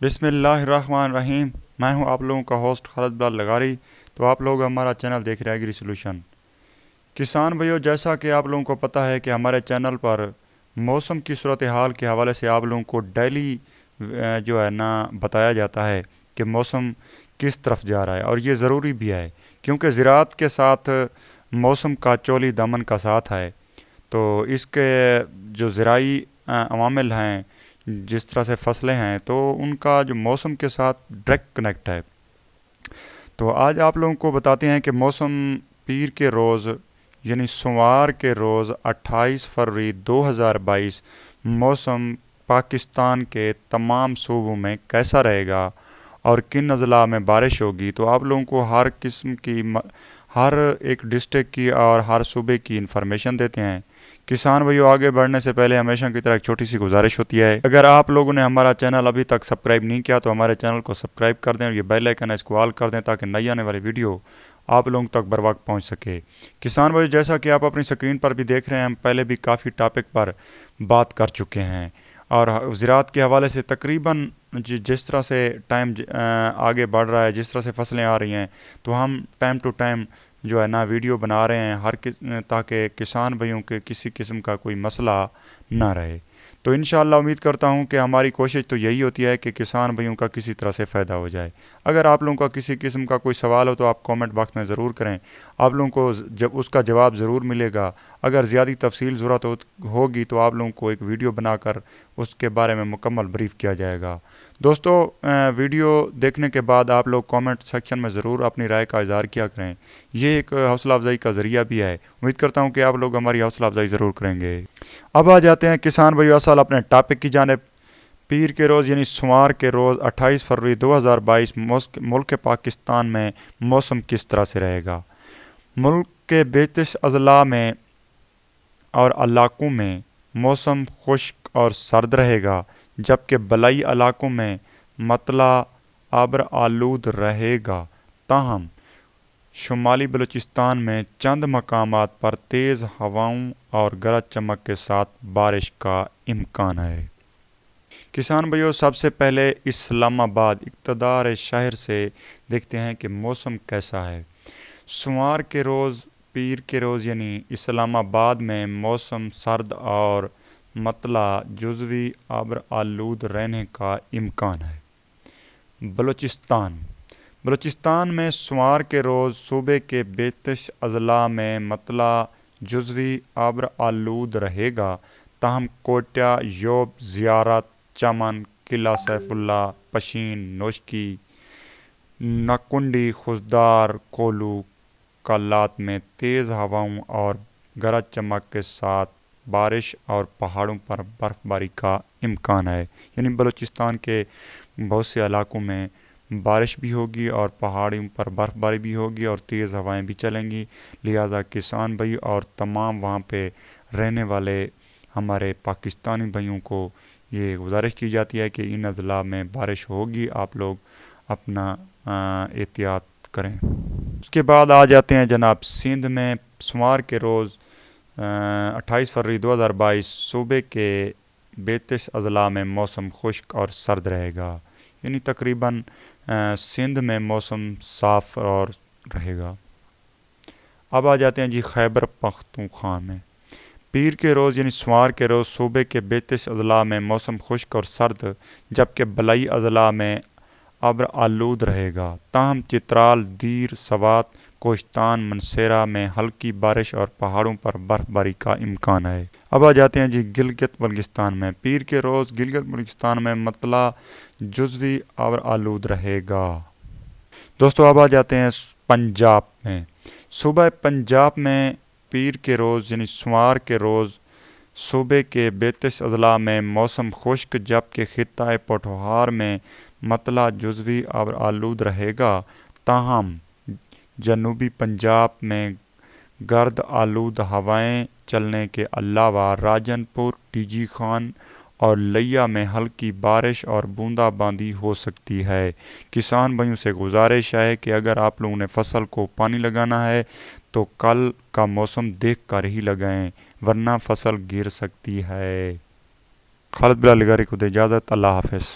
بسم اللہ الرحمن الرحیم۔ میں ہوں آپ لوگوں کا ہوسٹ خالد بلال لغاری۔ تو آپ لوگ ہمارا چینل دیکھ رہے ہیں ایگری سولوشن۔ کسان بھائیو، جیسا کہ آپ لوگوں کو پتہ ہے کہ ہمارے چینل پر موسم کی صورتحال کے حوالے سے آپ لوگوں کو ڈیلی جو ہے نا بتایا جاتا ہے کہ موسم کس طرف جا رہا ہے، اور یہ ضروری بھی ہے کیونکہ زراعت کے ساتھ موسم کا چولی دمن کا ساتھ ہے۔ تو اس کے جو زرعی عوامل ہیں، جس طرح سے فصلیں ہیں، تو ان کا جو موسم کے ساتھ ڈائریکٹ کنیکٹ ہے۔ تو آج آپ لوگوں کو بتاتے ہیں کہ موسم پیر کے روز یعنی سوموار کے روز 28 فروری 2022 موسم پاکستان کے تمام صوبوں میں کیسا رہے گا اور کن اضلاع میں بارش ہوگی۔ تو آپ لوگوں کو ہر قسم کی ہر ایک ڈسٹرکٹ کی اور ہر صوبے کی انفارمیشن دیتے ہیں۔ کسان بھائیو، آگے بڑھنے سے پہلے ہمیشہ کی طرح ایک چھوٹی سی گزارش ہوتی ہے، اگر آپ لوگوں نے ہمارا چینل ابھی تک سبسکرائب نہیں کیا تو ہمارے چینل کو سبسکرائب کر دیں اور یہ بیل آئیکن ہے اس کو آل کر دیں تاکہ نئی آنے والی ویڈیو آپ لوگوں تک بر وقت پہنچ سکے۔ کسان بھائی، جیسا کہ آپ اپنی سکرین پر بھی دیکھ رہے ہیں، ہم پہلے بھی کافی ٹاپک پر بات کر چکے ہیں، اور زراعت کے حوالے سے تقریباً جس طرح سے ٹائم آگے بڑھ رہا ہے، جس طرح سے فصلیں آ رہی ہیں، تو ہم ٹائم ٹو ٹائم جو ہے نا ویڈیو بنا رہے ہیں تاکہ کسان بھائیوں کے کسی قسم کا کوئی مسئلہ نہ رہے۔ تو انشاءاللہ امید کرتا ہوں کہ ہماری کوشش تو یہی ہوتی ہے کہ کسان بھائیوں کا کسی طرح سے فائدہ ہو جائے۔ اگر آپ لوگوں کا کسی قسم کا کوئی سوال ہو تو آپ کومنٹ باکس میں ضرور کریں، آپ لوگوں کو جب اس کا جواب ضرور ملے گا۔ اگر زیادہ تفصیل ضرورت ہوگی تو آپ لوگوں کو ایک ویڈیو بنا کر اس کے بارے میں مکمل بریف کیا جائے گا۔ دوستو، ویڈیو دیکھنے کے بعد آپ لوگ کومنٹ سیکشن میں ضرور اپنی رائے کا اظہار کیا کریں، یہ ایک حوصلہ افزائی کا ذریعہ بھی ہے۔ امید کرتا ہوں کہ آپ لوگ ہماری حوصلہ افزائی ضرور کریں گے۔ اب آ جاتے ہیں کسان بھائیو اصل اپنے ٹاپک کی جانب۔ پیر کے روز یعنی سوموار کے روز 28 فروری 2022 ملک پاکستان میں موسم کس طرح سے رہے گا۔ ملک کے 32 اضلاع میں اور علاقوں میں موسم خشک اور سرد رہے گا، جبکہ بالائی علاقوں میں مطلع ابر آلود رہے گا۔ تاہم شمالی بلوچستان میں چند مقامات پر تیز ہواؤں اور گرج چمک کے ساتھ بارش کا امکان ہے۔ کسان بھائیو، سب سے پہلے اسلام آباد اقتدار شہر سے دیکھتے ہیں کہ موسم کیسا ہے۔ سوموار کے روز پیر کے روز یعنی اسلام آباد میں موسم سرد اور مطلع جزوی ابر آلود رہنے کا امکان ہے۔ بلوچستان میں سوموار کے روز صوبے کے 32 اضلاع میں مطلع جزوی ابر آلود رہے گا، تاہم کوئٹہ، یوب، زیارت، چمن، قلعہ سیف اللہ، پشین، نوشکی، نکنڈی، خضدار، کولو، کالات میں تیز ہواؤں اور گرج چمک کے ساتھ بارش اور پہاڑوں پر برف باری کا امکان ہے۔ یعنی بلوچستان کے بہت سے علاقوں میں بارش بھی ہوگی اور پہاڑیوں پر برف باری بھی ہوگی اور تیز ہوائیں بھی چلیں گی، لہذا کسان بھائی اور تمام وہاں پہ رہنے والے ہمارے پاکستانی بھائیوں کو یہ گزارش کی جاتی ہے کہ ان اضلاع میں بارش ہوگی، آپ لوگ اپنا احتیاط کریں۔ اس کے بعد آ جاتے ہیں جناب سندھ میں۔ سوموار کے روز 28 فروری 2022 صوبے کے 32 اضلاع میں موسم خشک اور سرد رہے گا، یعنی تقریباً سندھ میں موسم صاف اور رہے گا۔ اب آ جاتے ہیں جی خیبر پختونخوا میں۔ پیر کے روز یعنی سوموار کے روز صوبے کے 32 اضلاع میں موسم خشک اور سرد، جبکہ بالائی اضلاع میں ابر آلود رہے گا، تاہم چترال، دیر، سوات، کوہستان، منسیرہ میں ہلکی بارش اور پہاڑوں پر برف باری کا امکان ہے۔ اب آ جاتے ہیں جی گلگت بلتستان میں۔ پیر کے روز گلگت بلتستان میں مطلع جزوی ابر آلود رہے گا۔ دوستو، اب آ جاتے ہیں پنجاب میں۔ صوبہ پنجاب میں پیر کے روز یعنی سوموار کے روز صوبے کے 32 اضلاع میں موسم خشک، جبکہ خطہ پوٹھوہار میں مطلع جزوی ابر آلود رہے گا، تاہم جنوبی پنجاب میں گرد آلود ہوائیں چلنے کے علاوہ راجن پور، ٹی جی خان اور لیا میں ہلکی بارش اور بوندا باندی ہو سکتی ہے۔ کسان بھائیوں سے گزارش ہے کہ اگر آپ لوگوں نے فصل کو پانی لگانا ہے تو کل کا موسم دیکھ کر ہی لگائیں، ورنہ فصل گر سکتی ہے۔ خالد بلال لغاری کو دے اجازت، اللہ حافظ۔